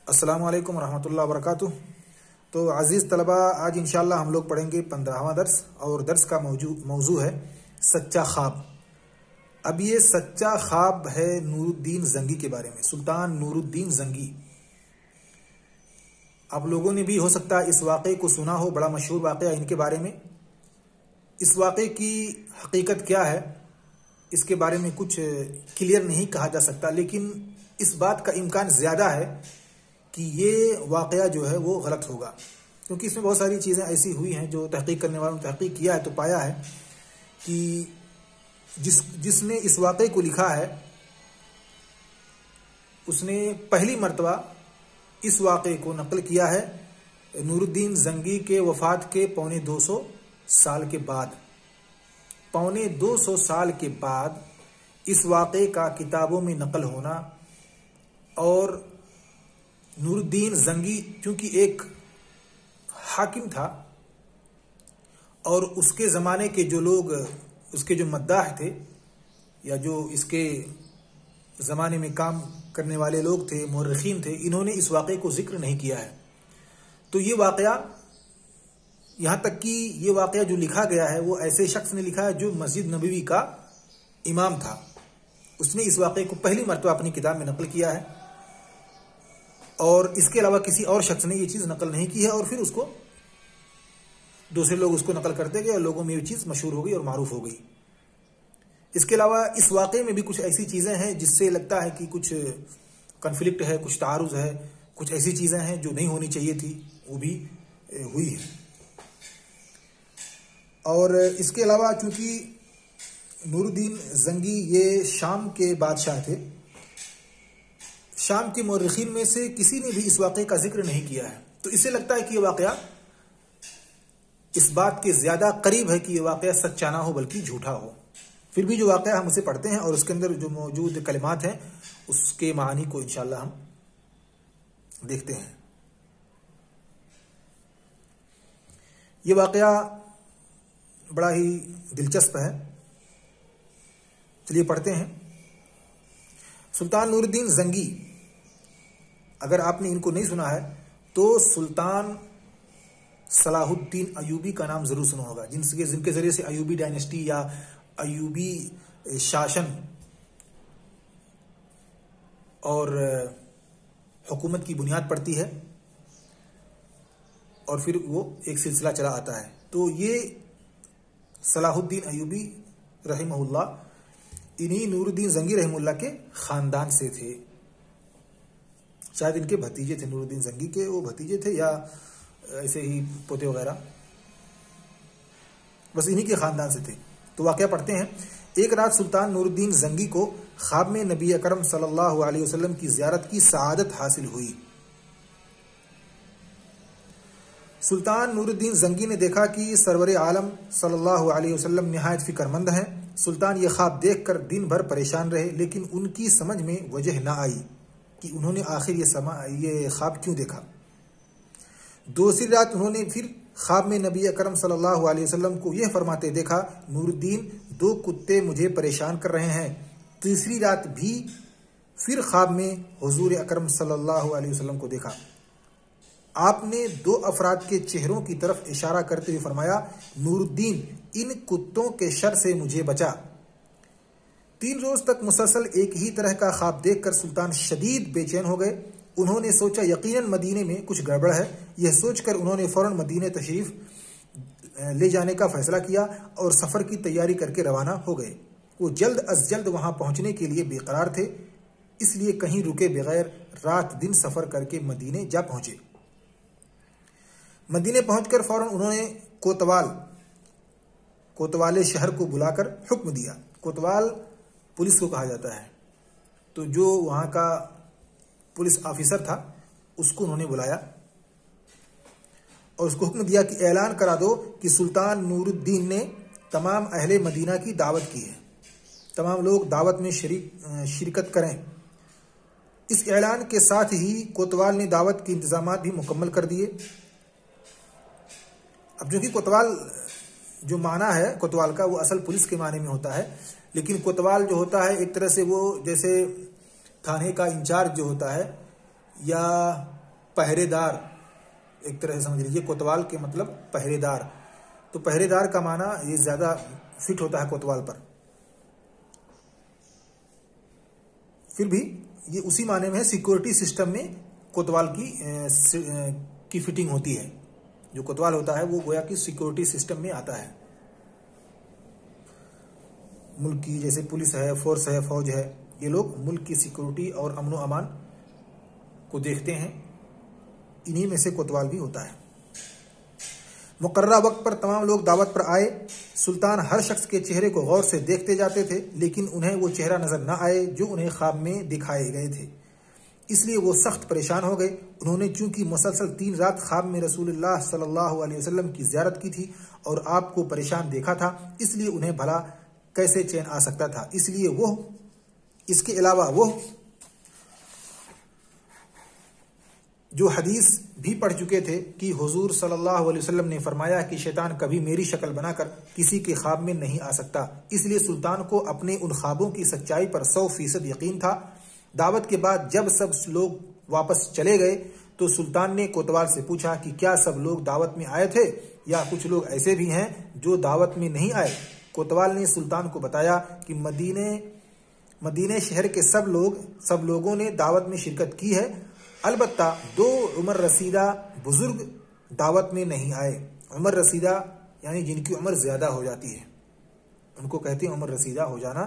السلام علیکم ورحمۃ اللہ وبرکاتہ۔ تو عزیز طلبہ، آج انشاءاللہ ہم لوگ پڑھیں گے 15واں درس، اور درس کا موضوع ہے سچا خواب۔ اب یہ سچا خواب ہے نور الدین زنگی کے بارے میں، سلطان نور الدین زنگی۔ آپ لوگوں نے بھی ہو سکتا ہے اس واقعے کو سنا ہو، بڑا مشہور واقعہ ان کے بارے میں۔ اس واقعے کی حقیقت کیا ہے اس کے بارے میں کچھ کلیئر نہیں کہا جا سکتا، لیکن اس بات کا امکان زیادہ ہے کہ یہ واقعہ جو ہے وہ غلط ہوگا، کیونکہ اس میں بہت ساری چیزیں ایسی ہوئی ہیں جو تحقیق کرنے والوں نے تحقیق کیا ہے تو پایا ہے کہ جس نے اس واقعے کو لکھا ہے اس نے پہلی مرتبہ اس واقعے کو نقل کیا ہے نور الدین زنگی کے وفات کے 250 سال کے بعد۔ 250 سال کے بعد اس واقعے کا کتابوں میں نقل ہونا، اور نور الدین زنگی چونکہ ایک حاکم تھا، اور اس کے زمانے کے جو لوگ اس کے جو مداح تھے یا جو اس کے زمانے میں کام کرنے والے لوگ تھے، مورخین تھے، انہوں نے اس واقعے کو ذکر نہیں کیا ہے۔ تو یہ واقعہ، یہاں تک کہ یہ واقعہ جو لکھا گیا ہے وہ ایسے شخص نے لکھا ہے جو مسجد نبوی کا امام تھا۔ اس نے اس واقعے کو پہلی مرتبہ اپنی کتاب میں نقل کیا ہے، اور اس کے علاوہ کسی اور شخص نے یہ چیز نقل نہیں کی ہے، اور پھر اس کو دوسرے لوگ اس کو نقل کرتے گئے اور لوگوں میں یہ چیز مشہور ہو گئی اور معروف ہو گئی۔ اس کے علاوہ اس واقعے میں بھی کچھ ایسی چیزیں ہیں جس سے لگتا ہے کہ کچھ کنفلکٹ ہے، کچھ تعارض ہے، کچھ ایسی چیزیں ہیں جو نہیں ہونی چاہیے تھی، وہ بھی ہوئی ہے۔ اور اس کے علاوہ چونکہ نور الدین زنگی یہ شام کے بادشاہ تھے، شام کے مورخین میں سے کسی نے بھی اس واقعے کا ذکر نہیں کیا ہے، تو اسے لگتا ہے کہ یہ واقعہ اس بات کے زیادہ قریب ہے کہ یہ واقعہ سچا نہ ہو بلکہ جھوٹا ہو۔ پھر بھی جو واقعہ ہم اسے پڑھتے ہیں اور اس کے اندر جو موجود کلمات ہیں اس کے معنی کو انشاءاللہ ہم دیکھتے ہیں۔ یہ واقعہ بڑا ہی دلچسپ ہے، چلیے پڑھتے ہیں۔ سلطان نور الدین زنگی، اگر آپ نے ان کو نہیں سنا ہے تو سلطان صلاح الدین ایوبی کا نام ضرور سنا ہوگا، جن کے ذریعے سے ایوبی ڈائنیسٹی یا ایوبی شاشن اور حکومت کی بنیاد پڑتی ہے، اور پھر وہ ایک سلسلہ چلا آتا ہے۔ تو یہ صلاح الدین ایوبی رحمہ اللہ انہی نور الدین زنگی رحمہ اللہ کے خاندان سے تھے، شاید ان کے بھتیجے تھے، نور الدین زنگی کے وہ بھتیجے تھے یا ایسے ہی پوتے وغیرہ، بس انہی کے خاندان سے تھے۔ تو واقعہ پڑھتے ہیں۔ ایک رات سلطان نور الدین زنگی کو خواب میں نبی اکرم صلی اللہ علیہ وسلم کی زیارت کی سعادت حاصل ہوئی۔ سلطان نور الدین زنگی نے دیکھا کہ سرور عالم صلی اللہ علیہ وسلم نہایت فکر مند ہیں۔ سلطان یہ خواب دیکھ کر دن بھر پریشان رہے، لیکن ان کی سمجھ میں وجہ نہ آئی کہ انہوں نے آخر یہ خواب کیوں دیکھا۔ دوسری رات انہوں نے پھر خواب میں نبی اکرم صلی اللہ علیہ وسلم کو یہ فرماتے دیکھا، نور الدین 2 کتے مجھے پریشان کر رہے ہیں۔ تیسری رات بھی پھر خواب میں حضور اکرم صلی اللہ علیہ وسلم کو دیکھا۔ آپ نے 2 افراد کے چہروں کی طرف اشارہ کرتے ہوئے فرمایا، نور الدین ان کتوں کے شر سے مجھے بچا۔ 3 روز تک مسلسل ایک ہی طرح کا خواب دیکھ کر سلطان شدید بے چین ہو گئے۔ انہوں نے سوچا یقیناً مدینے میں کچھ گڑبڑ ہے۔ یہ سوچ کر انہوں نے فوراً مدینے تشریف لے جانے کا فیصلہ کیا اور سفر کی تیاری کر کے روانہ ہو گئے۔ وہ جلد از جلد وہاں پہنچنے کے لیے بے قرار تھے، اس لیے کہیں رکے بغیر رات دن سفر کر کے مدینے جا پہنچے۔ مدینے پہنچ کر فوراً انہوں نے کوتوال شہر کو بلا کر حکم دیا۔ کوتوال پولیس کو کہا جاتا ہے، تو جو وہاں کا پولیس آفیسر تھا اس کو انہوں نے بلایا اور اس کو حکم دیا کہ اعلان کرا دو کہ سلطان نور الدین نے تمام اہل مدینہ کی دعوت کی ہے، تمام لوگ دعوت میں شرکت کریں۔ اس اعلان کے ساتھ ہی کوتوال نے دعوت کے انتظامات بھی مکمل کر دیے۔ اب جو کہ کوتوال جو معنی ہے کوتوال کا وہ اصل پولیس کے معنی میں ہوتا ہے، لیکن کوتوال جو ہوتا ہے ایک طرح سے وہ جیسے تھانے کا انچارج جو ہوتا ہے یا پہرے دار، ایک طرح سے سمجھ لیجیے کوتوال کے مطلب پہرے دار. تو پہرے دار کا معنی یہ زیادہ فٹ ہوتا ہے کوتوال پر. پھر بھی یہ اسی معنی میں ہے، سیکورٹی سسٹم میں کوتوال کی فٹنگ ہوتی ہے. جو کوتوال ہوتا ہے وہ گویا کہ سیکورٹی سسٹم میں آتا ہے. ملک کی جیسے پولیس ہے، فورس ہے، فوج ہے، یہ لوگ ملک کی سیکورٹی اور امن و امان کو دیکھتے ہیں. انہی میں سے کوتوال بھی ہوتا ہے. مقررہ وقت پر تمام لوگ دعوت پر آئے. سلطان ہر شخص کے چہرے کو غور سے دیکھتے جاتے تھے، لیکن انہیں وہ چہرہ نظر نہ آئے جو انہیں خواب میں دکھائے گئے تھے. اس لیے وہ سخت پریشان ہو گئے. انہوں نے چونکہ مسلسل 3 رات خواب میں رسول اللہ صلی اللہ علیہ وسلم کی زیارت کی تھی اور آپ کو پریشان دیکھا تھا، اس لیے انہیں بھلا کیسے چین آ سکتا تھا. اس لیے اس کے علاوہ وہ جو حدیث بھی پڑھ چکے تھے کہ حضور صلی اللہ علیہ وسلم نے فرمایا کہ شیطان کبھی میری شکل بنا کر کسی کے خواب میں نہیں آ سکتا. اس لیے سلطان کو اپنے ان خوابوں کی سچائی پر 100% یقین تھا. دعوت کے بعد جب سب لوگ واپس چلے گئے تو سلطان نے کوتوال سے پوچھا کہ کیا سب لوگ دعوت میں آئے تھے یا کچھ لوگ ایسے بھی ہیں جو دعوت میں نہیں آئے. کوتوال نے سلطان کو بتایا کہ مدینے شہر کے سب لوگوں نے دعوت میں شرکت کی ہے، البتہ 2 عمر رسیدہ بزرگ دعوت میں نہیں آئے. عمر رسیدہ یعنی جن کی عمر زیادہ ہو جاتی ہے، ان کو کہتے ہیں عمر رسیدہ ہو جانا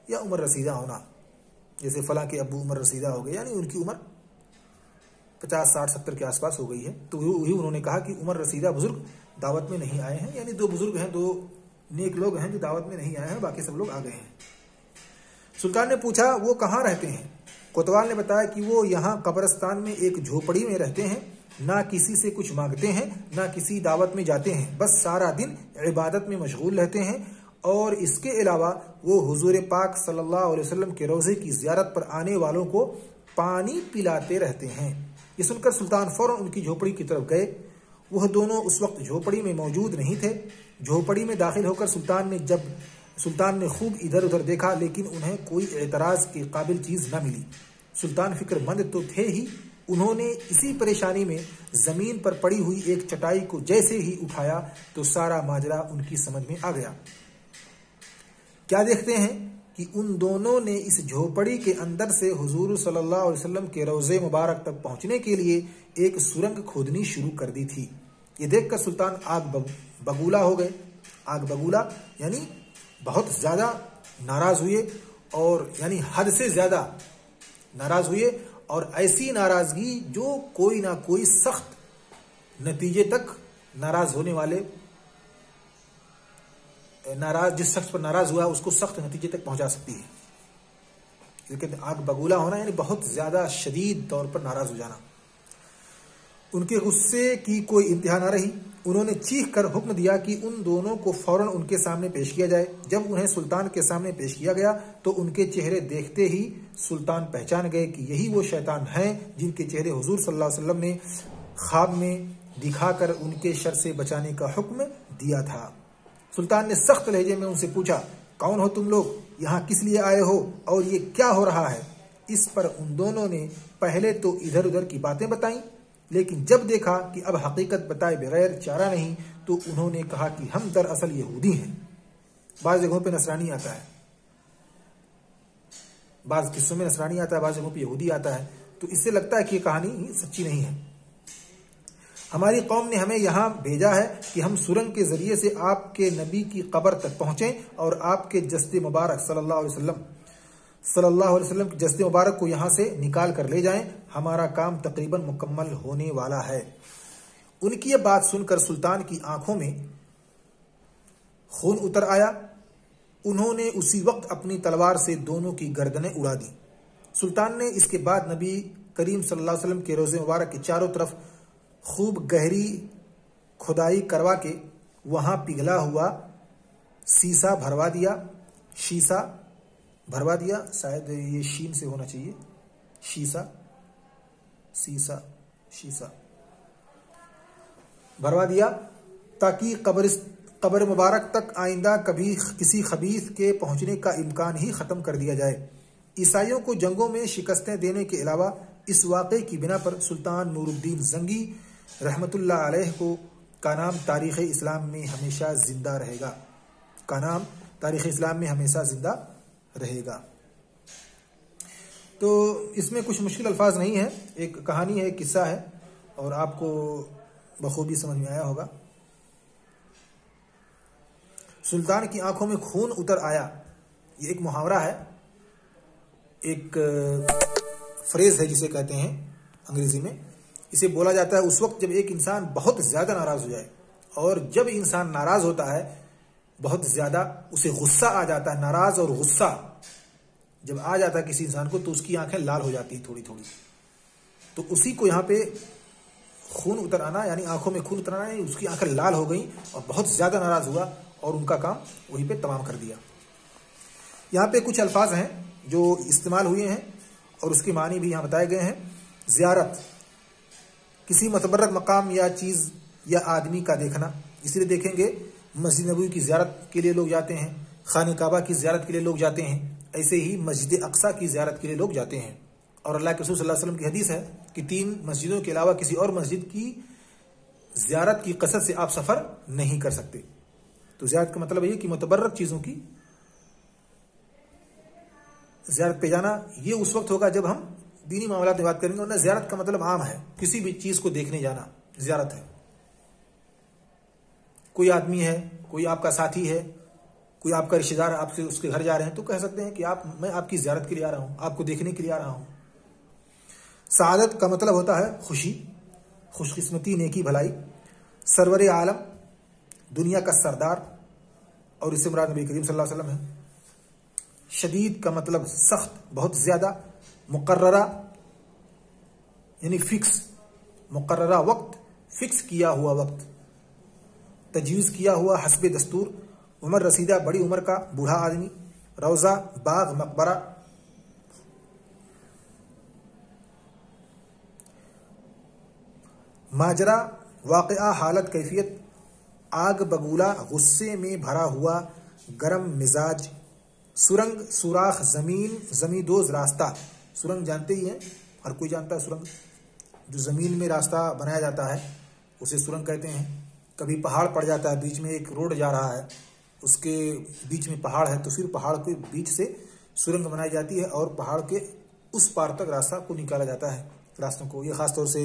یا عمر رسیدہ ہونا. جیسے فلاں کے ابو عمر رسیدہ ہو گئے، یعنی ان کی عمر 50 60 70 کے آس پاس ہو گئی ہے. تو وہی انہوں نے کہا کہ عمر رسیدہ بزرگ دعوت میں نہیں آئے ہیں، یعنی 2 بزرگ ہیں، 2 نیک لوگ ہیں جو دعوت میں نہیں آئے ہیں، باقی سب لوگ آ گئے ہیں. سلطان نے پوچھا وہ کہاں رہتے ہیں؟ کوتوال نے بتایا کہ وہ یہاں قبرستان میں ایک جھوپڑی میں رہتے ہیں، نہ کسی سے کچھ مانگتے ہیں، نہ کسی دعوت میں جاتے ہیں، بس سارا دن عبادت میں مشغول رہتے ہیں، اور اس کے علاوہ وہ حضور پاک صلی اللہ علیہ وسلم کے روضے کی زیارت پر آنے والوں کو پانی پلاتے رہتے ہیں. یہ سن کر سلطان فوراً ان کی جھوپڑی کی طرف گئے. وہ دونوں اس وقت جھوپڑی میں موجود نہیں تھے. جھوپڑی میں داخل ہو کر سلطان نے خوب ادھر ادھر دیکھا، لیکن انہیں کوئی اعتراض کے قابل چیز نہ ملی. سلطان فکر مند تو تھے ہی. انہوں نے اسی پریشانی میں زمین پر پڑی ہوئی ایک چٹائی کو جیسے ہی اٹھایا تو سارا ماجرا ان کی سمجھ میں آ گیا. کیا دیکھتے ہیں کہ ان دونوں نے اس جھوپڑی کے اندر سے حضور صلی اللہ علیہ وسلم کے روضے مبارک تک پہنچنے کے لیے ایک سرنگ کھودنی شروع کر دی تھی. یہ دیکھ کر سلطان آگ بگولا ہو گئے. آگ بگولا یعنی بہت زیادہ ناراض ہوئے، اور یعنی حد سے زیادہ ناراض ہوئے، اور ایسی ناراضگی جو کوئی نہ کوئی سخت نتیجے تک ناراض ہونے والے جس شخص پر ناراض ہوا اس کو سخت نتیجے تک پہنچا سکتی ہے. لیکن آگ بگولا ہونا یعنی بہت زیادہ شدید طور پر ناراض ہو جانا. ان کے غصے کی کوئی انتہا نہ رہی. انہوں نے چیخ کر حکم دیا کہ ان دونوں کو فوراً ان کے سامنے پیش کیا جائے. جب انہیں سلطان کے سامنے پیش کیا گیا تو ان کے چہرے دیکھتے ہی سلطان پہچان گئے کہ یہی وہ شیطان ہیں جن کے چہرے حضور صلی اللہ علیہ وسلم نے خواب میں دکھا کر ان کے شر سے بچانے کا حکم دیا تھا. سلطان نے سخت لہجے میں ان سے پوچھا، کون ہو تم لوگ؟ یہاں کس لیے آئے ہو اور یہ کیا ہو رہا ہے؟ اس پر ان دونوں نے پہلے تو ادھر ادھر کی باتیں بتائیں، لیکن جب دیکھا کہ اب حقیقت بتائے بغیر چارہ نہیں تو انہوں نے کہا کہ ہم دراصل یہودی ہیں. بعض جگہوں پہ نصرانی آتا ہے، بعض قصوں میں نصرانی آتا ہے، بعض جگہوں پہ یہودی آتا ہے. تو اس سے لگتا ہے کہ یہ کہانی سچی نہیں ہے. ہماری قوم نے ہمیں یہاں بھیجا ہے کہ ہم سرنگ کے ذریعے سے آپ کے نبی کی قبر تک پہنچیں اور آپ کے جسد مبارک صلی اللہ علیہ وسلم کے جسد مبارک کو یہاں سے نکال کر لے جائیں. ہمارا کام تقریباً مکمل ہونے والا ہے. ان کی یہ بات سن کر سلطان کی آنکھوں میں خون اتر آیا. انہوں نے اسی وقت اپنی تلوار سے دونوں کی گردنیں اڑا دی. سلطان نے اس کے بعد نبی کریم صلی اللہ علیہ وسلم کے روضے مبارک کے چاروں طرف خوب گہری کھدائی کروا کے وہاں پگھلا ہوا شیشہ بھروا دیا. شاید یہ شین سے ہونا چاہیے، شیشہ بھروا دیا، تاکہ قبر مبارک تک آئندہ کبھی کسی خبیث کے پہنچنے کا امکان ہی ختم کر دیا جائے. عیسائیوں کو جنگوں میں شکستیں دینے کے علاوہ اس واقعے کی بنا پر سلطان نور الدین زنگی رحمۃ اللہ علیہ کا نام تاریخ اسلام میں ہمیشہ زندہ رہے گا، کا نام تاریخ اسلام میں ہمیشہ زندہ رہے گا۔ تو اس میں کچھ مشکل الفاظ نہیں ہے، ایک کہانی ہے، ایک قصہ ہے، اور آپ کو بخوبی سمجھ میں آیا ہوگا۔ سلطان کی آنکھوں میں خون اتر آیا، یہ ایک محاورہ ہے، ایک فریز ہے جسے کہتے ہیں انگریزی میں۔ اسے بولا جاتا ہے اس وقت جب ایک انسان بہت زیادہ ناراض ہو جائے، اور جب انسان ناراض ہوتا ہے بہت زیادہ، اسے غصہ آ جاتا ہے، ناراض اور غصہ جب آ جاتا ہے کسی انسان کو تو اس کی آنکھیں لال ہو جاتی ہیں تھوڑی تھوڑی، تو اسی کو یہاں پہ خون اتر آنا یعنی آنکھوں میں خون اتر آنا، یعنی اس کی آنکھیں لال ہو گئیں اور بہت زیادہ ناراض ہوا اور ان کا کام وہیں پہ تمام کر دیا۔ یہاں پہ کچھ الفاظ ہیں جو استعمال ہوئے ہیں اور اس کے معنی بھی یہاں بتائے گئے ہیں۔ زیارت، کسی متبرک مقام یا چیز یا آدمی کا دیکھنا، اس لیے دیکھیں گے مسجد نبوی کی زیارت کے لیے لوگ جاتے ہیں، خانہ کعبہ کی زیارت کے لیے لوگ جاتے ہیں، ایسے ہی مسجد اقصیٰ کی زیارت کے لیے لوگ جاتے ہیں۔ اور اللہ کے رسول صلی اللہ علیہ وسلم کی حدیث ہے کہ 3 مسجدوں کے علاوہ کسی اور مسجد کی زیارت کی قصد سے آپ سفر نہیں کر سکتے۔ تو زیارت کا مطلب یہ کہ متبرک چیزوں کی زیارت پہ جانا، یہ اس وقت ہوگا جب ہم دینی معاملات میں بات کریں گے، ورنہ زیارت کا مطلب عام ہے، کسی بھی چیز کو دیکھنے جانا زیارت ہے۔ کوئی آدمی ہے، کوئی آپ کا ساتھی ہے، کوئی آپ کا رشتہ دار، آپ سے اس کے گھر جا رہے ہیں تو کہہ سکتے ہیں کہ میں آپ کی زیارت کے لیے آ رہا ہوں، آپ کو دیکھنے کے لیے آ رہا ہوں۔ سعادت کا مطلب ہوتا ہے خوشی، خوش قسمتی، نیکی، بھلائی۔ سرور عالم، دنیا کا سردار، اور اس سے مراد نبی کریم صلی اللہ علیہ وسلم ہے۔ شدید کا مطلب سخت، بہت زیادہ۔ مقررہ یعنی فکس، مقررہ وقت، فکس کیا ہوا وقت۔ تجویز کیا ہوا، حسب دستور۔ عمر رسیدہ، بڑی عمر کا بوڑھا آدمی۔ روضہ، باغ، مقبرہ۔ ماجرا، واقعہ، حالت، کیفیت۔ آگ بگولا، غصے میں بھرا ہوا، گرم مزاج۔ سرنگ، سوراخ، زمین، زمیندوز، راستہ۔ سرنگ جانتے ہی ہیں، ہر کوئی جانتا ہے سرنگ، جو زمین میں راستہ بنایا جاتا ہے اسے سرنگ کہتے ہیں۔ کبھی پہاڑ پڑ جاتا ہے، بیچ میں ایک روڈ جا رہا ہے، اس کے بیچ میں پہاڑ ہے، تو پھر پہاڑ کے بیچ سے سرنگ بنائی جاتی ہے اور پہاڑ کے اس پار تک راستہ کو نکالا جاتا ہے، راستوں کو۔ یہ خاص طور سے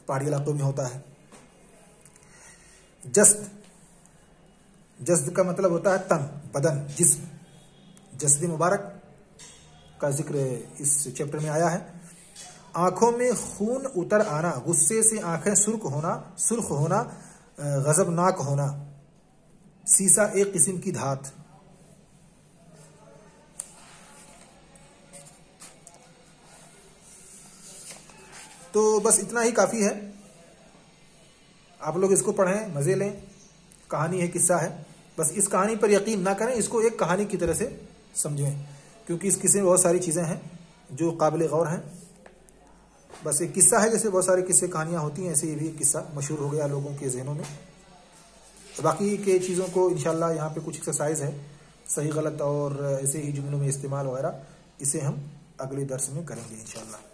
پہاڑی علاقوں میں ہوتا ہے۔ جسد، جسد کا مطلب ہوتا ہے تن، بدن، جسم۔ جسد مبارک کا ذکر اس چیپٹر میں آیا ہے۔ آنکھوں میں خون اتر آنا، غصے سے آنکھیں سرخ ہونا، غضبناک ہونا۔ سیسا، ایک قسم کی دھات۔ تو بس اتنا ہی کافی ہے، آپ لوگ اس کو پڑھیں، مزے لیں۔ کہانی ہے، قصہ ہے، بس اس کہانی پر یقین نہ کریں، اس کو ایک کہانی کی طرح سے سمجھیں، کیونکہ اس قصے میں بہت ساری چیزیں ہیں جو قابل غور ہیں۔ بس ایک قصہ ہے، جیسے بہت سارے قصے کہانیاں ہوتی ہیں، ایسے یہ بھی ایک قصہ مشہور ہو گیا لوگوں کے ذہنوں میں۔ باقی کے چیزوں کو انشاءاللہ یہاں پہ کچھ ایکسرسائز ہے، صحیح غلط اور ایسے ہی جملوں میں استعمال وغیرہ، اسے ہم اگلے درس میں کریں گے انشاءاللہ۔